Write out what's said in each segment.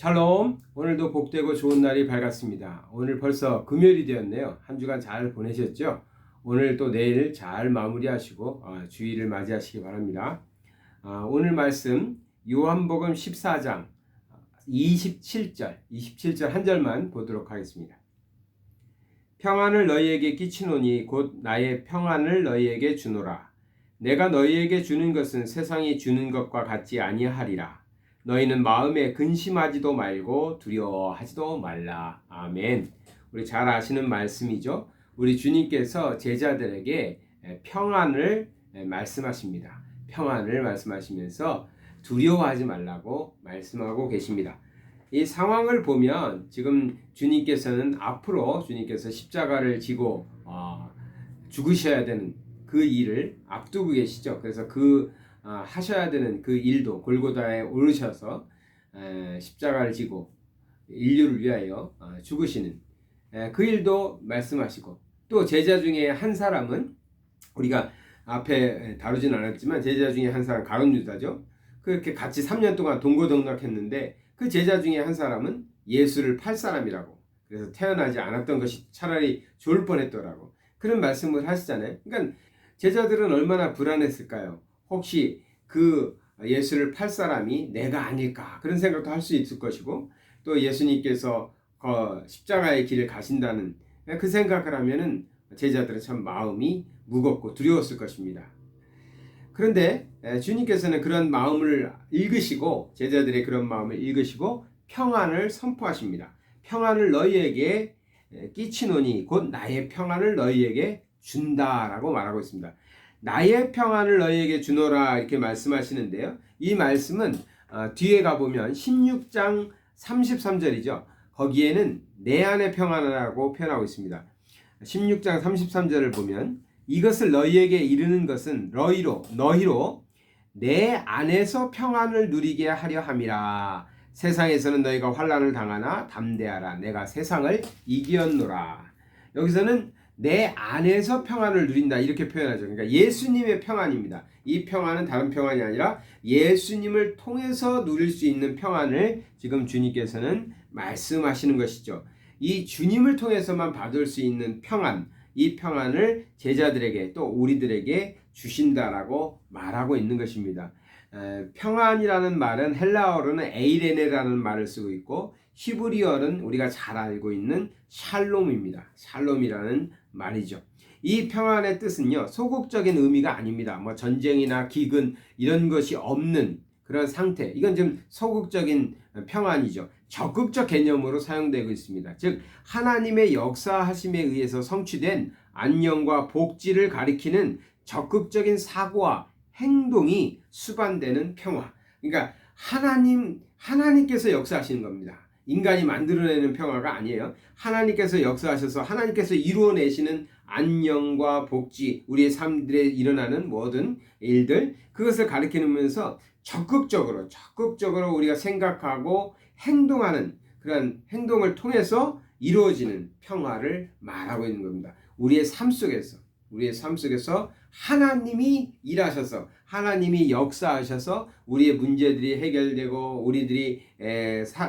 샬롬. 오늘도 복되고 좋은 날이 밝았습니다. 오늘 벌써 금요일이 되었네요. 한 주간 잘 보내셨죠? 오늘 또 내일 잘 마무리하시고 주일을 맞이하시기 바랍니다. 오늘 말씀 요한복음 14장 27절 한 절만 보도록 하겠습니다. 평안을 너희에게 끼치노니 곧 나의 평안을 너희에게 주노라. 내가 너희에게 주는 것은 세상이 주는 것과 같지 아니하리라. 너희는 마음에 근심하지도 말고 두려워하지도 말라. 아멘. 우리 잘 아시는 말씀이죠. 우리 주님께서 제자들에게 평안을 말씀하십니다. 평안을 말씀하시면서 두려워하지 말라고 말씀하고 계십니다. 이 상황을 보면 지금 주님께서는 앞으로 주님께서 십자가를 지고 죽으셔야 되는 그 일을 앞두고 계시죠. 그래서 하셔야 되는 그 일도 골고다에 오르셔서 십자가를 지고 인류를 위하여 죽으시는 그 일도 말씀하시고, 또 제자 중에 한 사람은 우리가 앞에 다루진 않았지만 제자 중에 한 사람 가룟 유다죠. 그렇게 같이 3년 동안 동고동락했는데 그 제자 중에 한 사람은 예수를 팔 사람이라고, 그래서 태어나지 않았던 것이 차라리 좋을 뻔했더라고, 그런 말씀을 하시잖아요. 그러니까 제자들은 얼마나 불안했을까요? 혹시 그 예수를 팔 사람이 내가 아닐까, 그런 생각도 할 수 있을 것이고, 또 예수님께서 십자가의 길을 가신다는 그 생각을 하면은 제자들은 참 마음이 무겁고 두려웠을 것입니다. 그런데 주님께서는 그런 마음을 읽으시고, 제자들의 그런 마음을 읽으시고 평안을 선포하십니다. 평안을 너희에게 끼치노니 곧 나의 평안을 너희에게 준다라고 말하고 있습니다. 나의 평안을 너희에게 주노라, 이렇게 말씀하시는데요. 이 말씀은 뒤에 가보면 16장 33절이죠. 거기에는 내 안의 평안이라고 표현하고 있습니다. 16장 33절을 보면 이것을 너희에게 이르는 것은 너희로 내 안에서 평안을 누리게 하려 함이라. 세상에서는 너희가 환난을 당하나 담대하라. 내가 세상을 이기었노라. 여기서는 내 안에서 평안을 누린다, 이렇게 표현하죠. 그러니까 예수님의 평안입니다. 이 평안은 다른 평안이 아니라 예수님을 통해서 누릴 수 있는 평안을 지금 주님께서는 말씀하시는 것이죠. 이 주님을 통해서만 받을 수 있는 평안, 이 평안을 제자들에게 또 우리들에게 주신다라고 말하고 있는 것입니다. 평안이라는 말은 헬라어로는 에이레네라는 말을 쓰고 있고, 히브리어는 우리가 잘 알고 있는 샬롬입니다. 샬롬이라는 말이죠. 이 평안의 뜻은요, 소극적인 의미가 아닙니다. 뭐 전쟁이나 기근 이런 것이 없는 그런 상태, 이건 좀 소극적인 평안이죠. 적극적 개념으로 사용되고 있습니다. 즉 하나님의 역사하심에 의해서 성취된 안녕과 복지를 가리키는 적극적인 사고와 행동이 수반되는 평화. 그러니까 하나님께서 역사하시는 겁니다. 인간이 만들어내는 평화가 아니에요. 하나님께서 역사하셔서 하나님께서 이루어내시는 안녕과 복지, 우리의 삶들에 일어나는 모든 일들, 그것을 가리키면서 적극적으로 우리가 생각하고 행동하는 그런 행동을 통해서 이루어지는 평화를 말하고 있는 겁니다. 우리의 삶 속에서 하나님이 일하셔서, 하나님이 역사하셔서 우리의 문제들이 해결되고 우리들이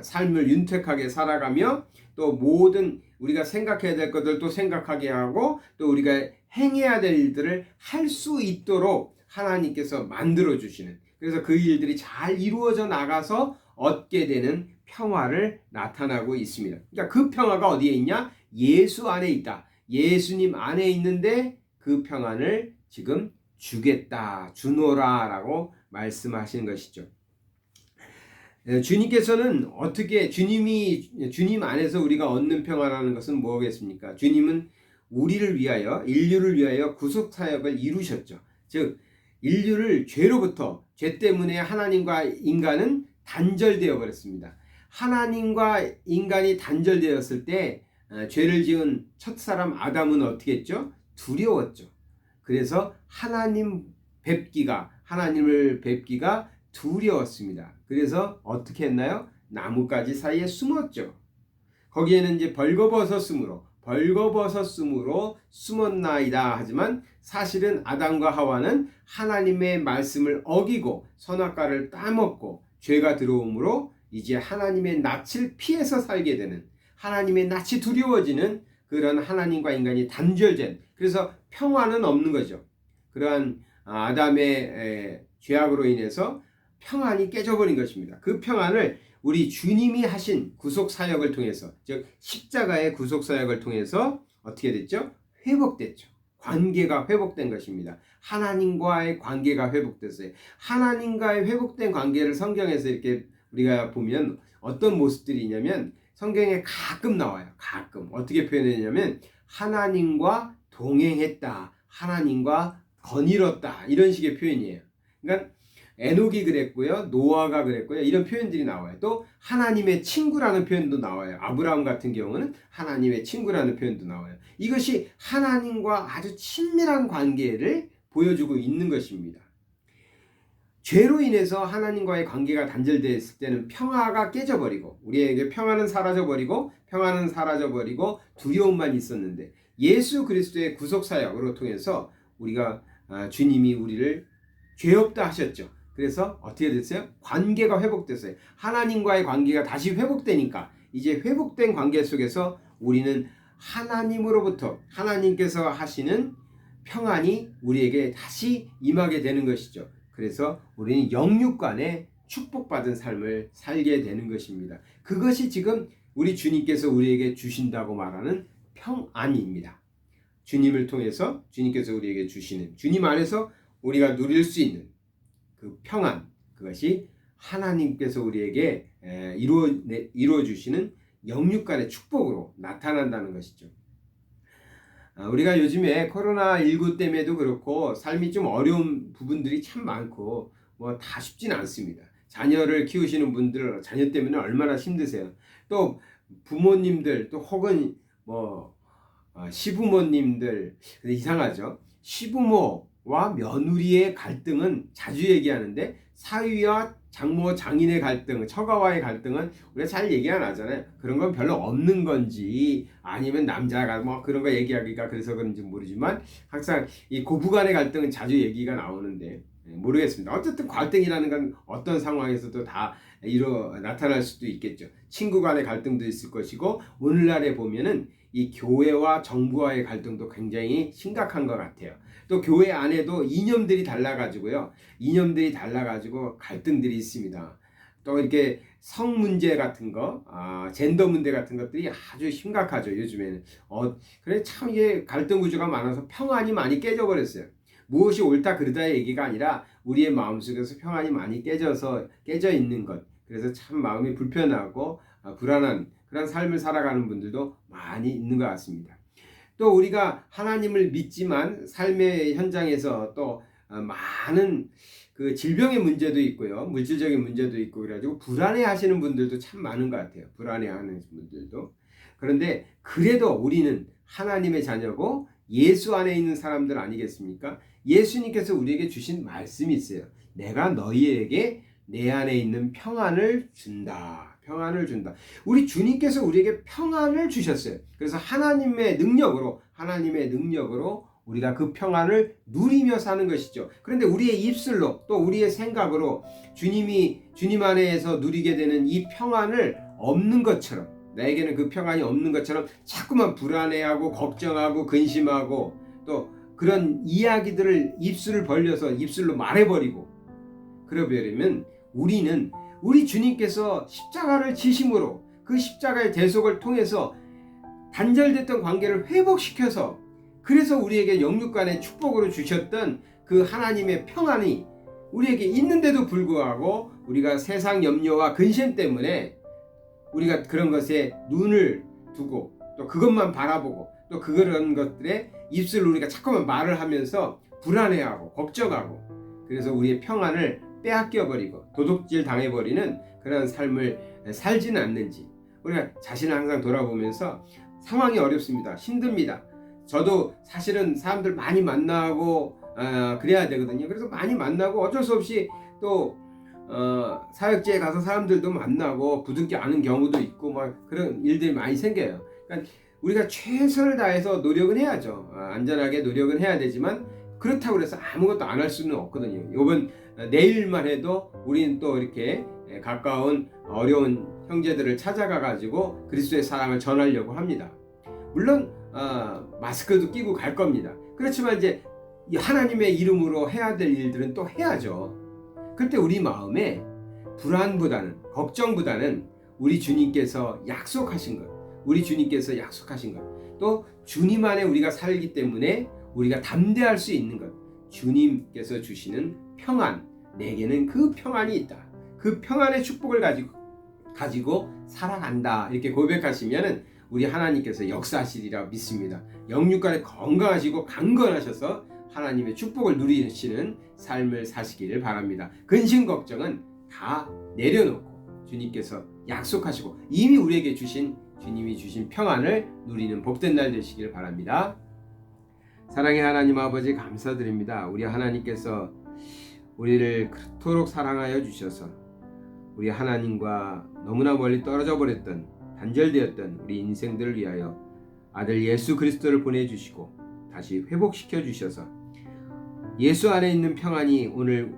삶을 윤택하게 살아가며, 또 모든 우리가 생각해야 될 것들도 생각하게 하고, 또 우리가 행해야 될 일들을 할 수 있도록 하나님께서 만들어 주시는, 그래서 그 일들이 잘 이루어져 나가서 얻게 되는 평화를 나타나고 있습니다. 그러니까 그 평화가 어디에 있냐? 예수 안에 있다. 예수님 안에 있는데 그 평안을 지금 주겠다, 주노라 라고 말씀하시는 것이죠. 주님께서는 어떻게, 주님 안에서 우리가 얻는 평화라는 것은 뭐겠습니까? 주님은 우리를 위하여, 인류를 위하여 구속 사역을 이루셨죠. 즉 인류를 죄 때문에 하나님과 인간은 단절되어 버렸습니다. 하나님과 인간이 단절되었을 때 죄를 지은 첫사람 아담은 어떻게 했죠? 두려웠죠. 그래서 하나님을 뵙기가 두려웠습니다. 그래서 어떻게 했나요? 나뭇가지 사이에 숨었죠. 거기에는 이제 벌거벗었으므로 숨었나이다 하지만 사실은 아담과 하와는 하나님의 말씀을 어기고 선악과를 따먹고 죄가 들어오므로 이제 하나님의 낯을 피해서 살게 되는, 하나님의 낯이 두려워지는 그런 하나님과 인간이 단절된, 그래서 평화는 없는 거죠. 그러한 아담의 죄악으로 인해서 평안이 깨져버린 것입니다. 그 평안을 우리 주님이 하신 구속사역을 통해서, 즉 십자가의 구속사역을 통해서 어떻게 됐죠? 회복됐죠. 관계가 회복된 것입니다. 하나님과의 관계가 회복됐어요. 하나님과의 회복된 관계를 성경에서 이렇게 우리가 보면 어떤 모습들이 있냐면, 성경에 가끔 나와요. 가끔. 어떻게 표현했냐면 하나님과 동행했다, 하나님과 거닐었다, 이런 식의 표현이에요. 그러니까 에녹이 그랬고요, 노아가 그랬고요, 이런 표현들이 나와요. 또 하나님의 친구라는 표현도 나와요. 아브라함 같은 경우는 하나님의 친구라는 표현도 나와요. 이것이 하나님과 아주 친밀한 관계를 보여주고 있는 것입니다. 죄로 인해서 하나님과의 관계가 단절되었을 때는 평화가 깨져버리고, 우리에게 평화는 사라져버리고 두려움만 있었는데, 예수 그리스도의 구속사역으로 통해서 우리가 주님이 우리를 죄 없다 하셨죠. 그래서 어떻게 됐어요? 관계가 회복됐어요. 하나님과의 관계가 다시 회복되니까 이제 회복된 관계 속에서 우리는 하나님으로부터, 하나님께서 하시는 평안이 우리에게 다시 임하게 되는 것이죠. 그래서 우리는 영육 간에 축복받은 삶을 살게 되는 것입니다. 그것이 지금 우리 주님께서 우리에게 주신다고 말하는 평안입니다. 주님을 통해서 주님께서 우리에게 주시는, 주님 안에서 우리가 누릴 수 있는 그 평안, 그것이 하나님께서 우리에게 이루어 주시는 영육 간의 축복으로 나타난다는 것이죠. 우리가 요즘에 코로나19 때문에도 그렇고 삶이 좀 어려운 부분들이 참 많고 뭐 다 쉽지는 않습니다. 자녀를 키우시는 분들, 자녀 때문에 얼마나 힘드세요. 또 부모님들, 또 혹은 뭐 시부모님들, 근데 이상하죠. 시부모와 며느리의 갈등은 자주 얘기하는데, 사위와 장모, 장인의 갈등, 처가와의 갈등은 우리가 잘 얘기 안 하잖아요. 그런 건 별로 없는 건지, 아니면 남자가 뭐 그런 거 얘기하기가 그래서 그런지 모르지만, 항상 이 고부간의 갈등은 자주 얘기가 나오는데 모르겠습니다. 어쨌든 갈등이라는 건 어떤 상황에서도 다 나타날 수도 있겠죠. 친구 간의 갈등도 있을 것이고, 오늘날에 보면은 이 교회와 정부와의 갈등도 굉장히 심각한 것 같아요. 또 교회 안에도 이념들이 달라가지고요. 이념들이 달라가지고 갈등들이 있습니다. 또 이렇게 성 문제 같은 거, 젠더 문제 같은 것들이 아주 심각하죠, 요즘에는. 그래 참 이게 갈등 구조가 많아서 평안이 많이 깨져버렸어요. 무엇이 옳다 그르다의 얘기가 아니라 우리의 마음속에서 평안이 많이 깨져 있는 것. 그래서 참 마음이 불편하고 불안한 그런 삶을 살아가는 분들도 많이 있는 것 같습니다. 또 우리가 하나님을 믿지만 삶의 현장에서 또 많은 그 질병의 문제도 있고요, 물질적인 문제도 있고, 그래가지고 불안해 하시는 분들도 참 많은 것 같아요. 불안해 하는 분들도. 그런데 그래도 우리는 하나님의 자녀고 예수 안에 있는 사람들 아니겠습니까? 예수님께서 우리에게 주신 말씀이 있어요. 내가 너희에게 내 안에 있는 평안을 준다. 평안을 준다. 우리 주님께서 우리에게 평안을 주셨어요. 그래서 하나님의 능력으로 우리가 그 평안을 누리며 사는 것이죠. 그런데 우리의 입술로, 또 우리의 생각으로 주님 안에서 누리게 되는 이 평안을 없는 것처럼, 나에게는 그 평안이 없는 것처럼 자꾸만 불안해하고 걱정하고 근심하고, 또 그런 이야기들을 입술을 벌려서 입술로 말해버리고 그러버리면, 우리는 우리 주님께서 십자가를 지심으로 그 십자가의 대속을 통해서 단절됐던 관계를 회복시켜서, 그래서 우리에게 영육 간의 축복으로 주셨던 그 하나님의 평안이 우리에게 있는데도 불구하고, 우리가 세상 염려와 근심 때문에 우리가 그런 것에 눈을 두고 또 그것만 바라보고, 또 그런 것들에 입술로 우리가 자꾸만 말을 하면서 불안해하고 걱정하고, 그래서 우리의 평안을 빼앗겨버리고 도둑질 당해버리는 그런 삶을 살지는 않는지, 우리가 자신을 항상 돌아보면서, 상황이 어렵습니다. 힘듭니다. 저도 사실은 사람들 많이 만나고 그래야 되거든요. 그래서 많이 만나고 어쩔 수 없이 또 사역지에 가서 사람들도 만나고 부득이 아는 경우도 있고 막 그런 일들이 많이 생겨요. 그러니까 우리가 최선을 다해서 노력은 해야죠. 안전하게 노력은 해야 되지만, 그렇다고 해서 아무것도 안 할 수는 없거든요. 이번 내일만 해도 우리는 또 이렇게 가까운 어려운 형제들을 찾아가 가지고 그리스도의 사랑을 전하려고 합니다. 물론 마스크도 끼고 갈 겁니다. 그렇지만 이제 하나님의 이름으로 해야 될 일들은 또 해야죠. 그때 우리 마음에 불안보다는, 걱정보다는 우리 주님께서 약속하신 것, 우리 주님께서 약속하신 것, 또 주님 안에 우리가 살기 때문에 우리가 담대할 수 있는 것, 주님께서 주시는 평안, 내게는 그 평안이 있다. 그 평안의 축복을 가지고 살아간다. 이렇게 고백하시면은 우리 하나님께서 역사하시리라 믿습니다. 영육간에 건강하시고 강건하셔서 하나님의 축복을 누리시는 삶을 사시기를 바랍니다. 근심 걱정은 다 내려놓고 주님께서 약속하시고 이미 우리에게 주님이 주신 평안을 누리는 복된 날 되시길 바랍니다. 사랑의 하나님 아버지 감사드립니다. 우리 하나님께서 우리를 그토록 사랑하여 주셔서 우리 하나님과 너무나 멀리 떨어져 버렸던, 단절되었던 우리 인생들을 위하여 아들 예수 그리스도를 보내주시고 다시 회복시켜 주셔서 예수 안에 있는 평안이 오늘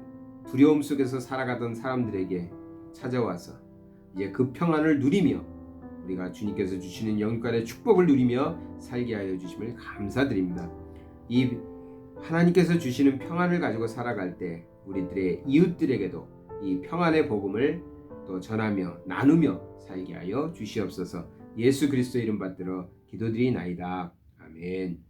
두려움 속에서 살아가던 사람들에게 찾아와서 이제 그 평안을 누리며 우리가 주님께서 주시는 영육간의 축복을 누리며 살게 하여 주심을 감사드립니다. 이 하나님께서 주시는 평안을 가지고 살아갈 때 우리들의 이웃들에게도 이 평안의 복음을 또 전하며 나누며 살게 하여 주시옵소서. 예수 그리스도 이름 받들어 기도드리나이다. 아멘.